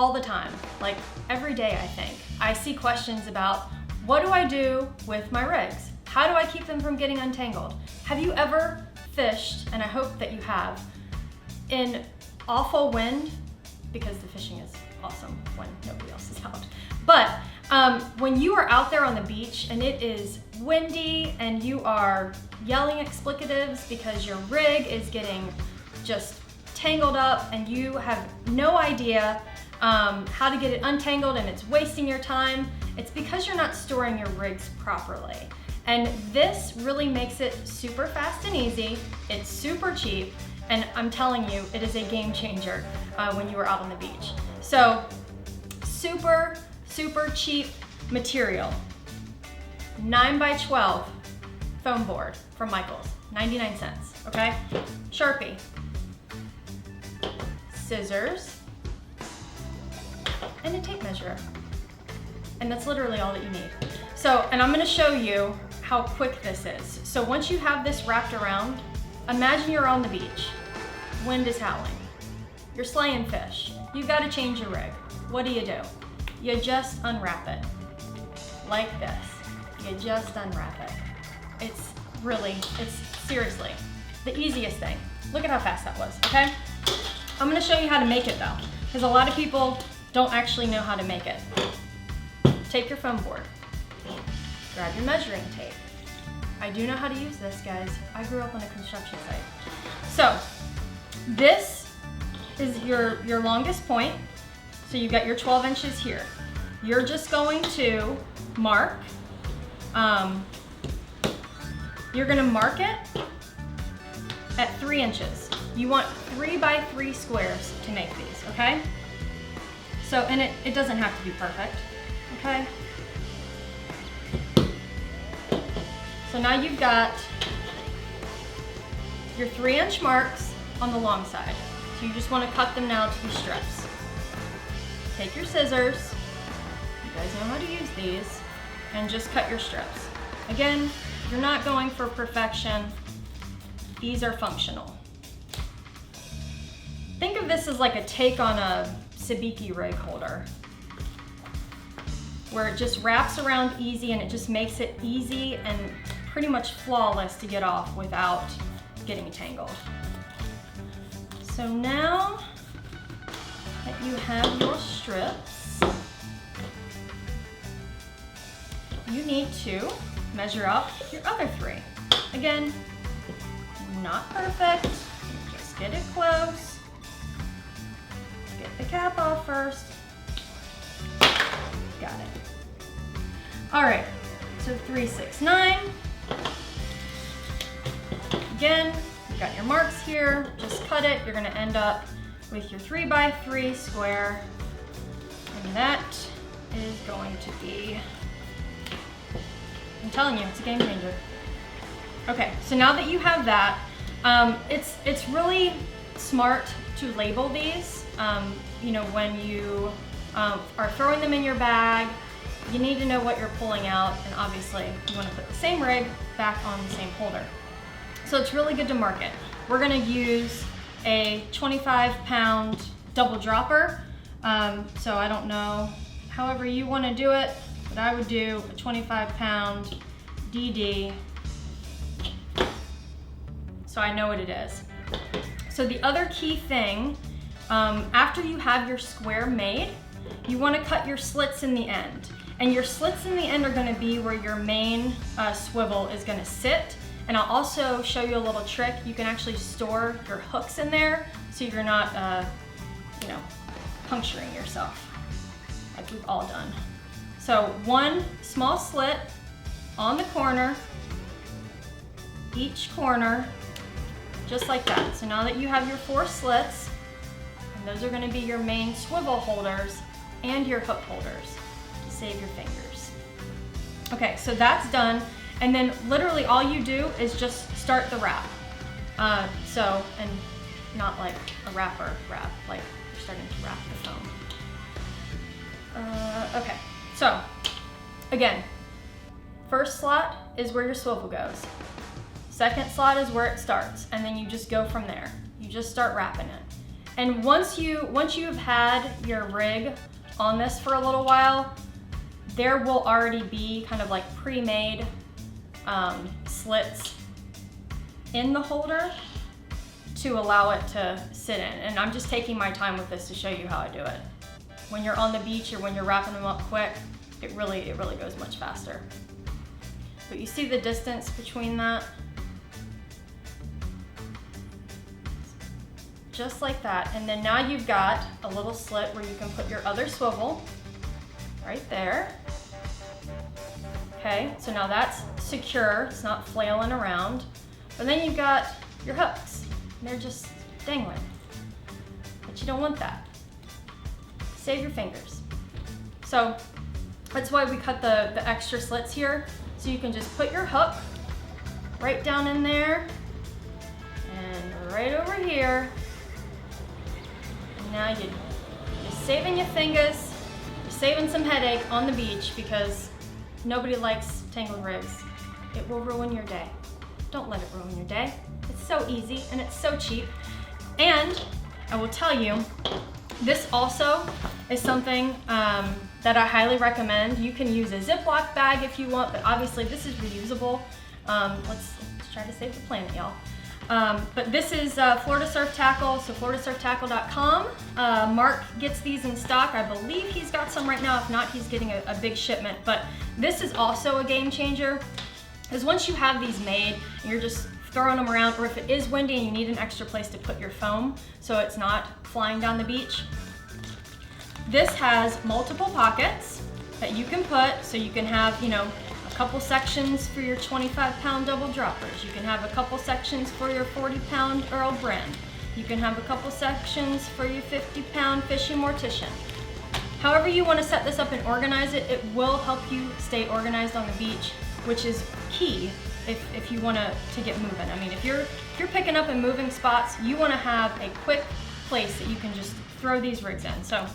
all the time, like every day I think. I see questions about, what do I do with my rigs? How do I keep them from getting untangled? Have you ever fished, and I hope that you have, in awful wind, because the fishing is awesome when nobody else is out, but when you are out there on the beach and it is windy and you are yelling explicatives because your rig is getting just tangled up and you have no idea how to get it untangled and it's wasting your time, it's because you're not storing your rigs properly. And this really makes it super fast and easy. It's super cheap, and I'm telling you, it is a game changer when you are out on the beach. So super cheap material. 9x12 foam board from Michaels, 99 cents, okay? Sharpie, scissors, and a tape measure. And that's literally all that you need. So, and I'm gonna show you how quick this is. So once you have this wrapped around, imagine you're on the beach. Wind is howling. You're slaying fish. You've got to change your rig. What do? You just unwrap it. Like this. You just unwrap it. It's seriously the easiest thing. Look at how fast that was, okay? I'm gonna show you how to make it though, because a lot of people don't actually know how to make it. Take your foam board. Grab your measuring tape. I do know how to use this, guys. I grew up on a construction site. So this is your longest point. So you've got your 12 inches here. You're just going to mark, you're gonna mark it at 3 inches. You want 3x3 squares to make these, okay? So, and it doesn't have to be perfect, okay? So now you've got your 3-inch marks on the long side. So you just want to cut them now to be strips. Take your scissors, you guys know how to use these, and just cut your strips. Again, you're not going for perfection. These are functional. Think of this as like a take on a sabiki rig holder, where it just wraps around easy and it just makes it easy and pretty much flawless to get off without getting tangled. So now that you have your strips, you need to measure out your other 3. Again, not perfect, just get it close. Get the cap off first. Got it. All right, so 3, 6, 9. Again, you've got your marks here, just cut it. You're gonna end up with your 3x3 square, and that is going to be, I'm telling you, it's a game changer. Okay, so now that you have that, it's really smart to label these. You know, when you are throwing them in your bag, you need to know what you're pulling out, and obviously you want to put the same rig back on the same holder. So it's really good to mark it. We're gonna use a 25-pound double dropper. So I don't know, however you wanna do it, but I would do a 25-pound DD, so I know what it is. So the other key thing, after you have your square made, you wanna cut your slits in the end. And your slits in the end are gonna be where your main swivel is gonna sit. And I'll also show you a little trick. You can actually store your hooks in there so you're not, you know, puncturing yourself like we've all done. So one small slit on the corner, each corner, just like that. So now that you have your 4 slits, and those are gonna be your main swivel holders and your hook holders to save your fingers. Okay, so that's done. And then literally all you do is just start the wrap. And not like a wrapper wrap, like you're starting to wrap the foam. Okay, so again, first slot is where your swivel goes. Second slot is where it starts, and then you just go from there. You just start wrapping it. And once you've had your rig on this for a little while, there will already be kind of like pre-made slits in the holder to allow it to sit in. And I'm just taking my time with this to show you how I do it. When you're on the beach or when you're wrapping them up quick, it really goes much faster. But you see the distance between that? Just like that. And then now you've got a little slit where you can put your other swivel right there. Okay, so now that's secure, it's not flailing around. But then you've got your hooks, and they're just dangling. But you don't want that. Save your fingers. So that's why we cut the extra slits here. So you can just put your hook right down in there and right over here. And now you're saving your fingers, you're saving some headache on the beach because nobody likes tangled rigs. It will ruin your day. Don't let it ruin your day. It's so easy and it's so cheap. And I will tell you, this also is something that I highly recommend. You can use a Ziploc bag if you want, but obviously this is reusable. Let's try to save the planet, y'all. But this is Florida Surf Tackle, so floridasurftackle.com. Mark gets these in stock. I believe he's got some right now. If not, he's getting a big shipment. But this is also a game changer, because once you have these made and you're just throwing them around, or if it is windy and you need an extra place to put your foam so it's not flying down the beach, this has multiple pockets that you can put, so you can have, you know, a couple sections for your 25-pound double droppers. You can have a couple sections for your 40-pound Earl Brand. You can have a couple sections for your 50-pound Fishing Mortician. However you want to set this up and organize it, it will help you stay organized on the beach, which is key if you want to get moving. I mean, if you're picking up and moving spots, you want to have a quick place that you can just throw these rigs in. So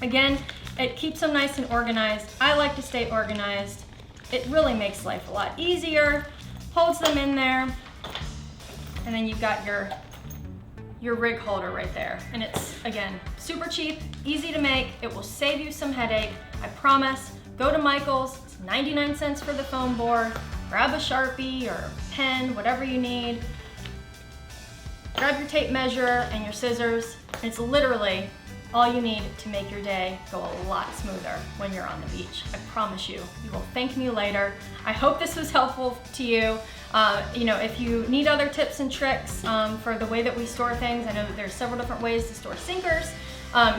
again, it keeps them nice and organized. I like to stay organized. It really makes life a lot easier, holds them in there, and then you've got your rig holder right there. And it's, again, super cheap, easy to make. It will save you some headache, I promise. Go to Michael's, it's 99 cents for the foam board. Grab a Sharpie or a pen, whatever you need. Grab your tape measure and your scissors. It's literally all you need to make your day go a lot smoother when you're on the beach. I promise you, you will thank me later. I hope this was helpful to you. You know, if you need other tips and tricks for the way that we store things, I know that there's several different ways to store sinkers.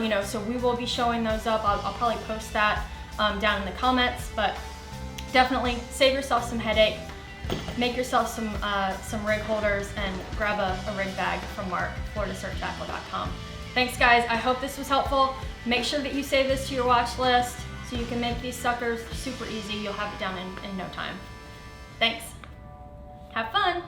You know, so we will be showing those up. I'll probably post that down in the comments, but definitely save yourself some headache. Make yourself some rig holders and grab a rig bag from Mark, floridasurftackle.com. Thanks guys, I hope this was helpful. Make sure that you save this to your watch list so you can make these suckers super easy. You'll have it down in no time. Thanks. Have fun.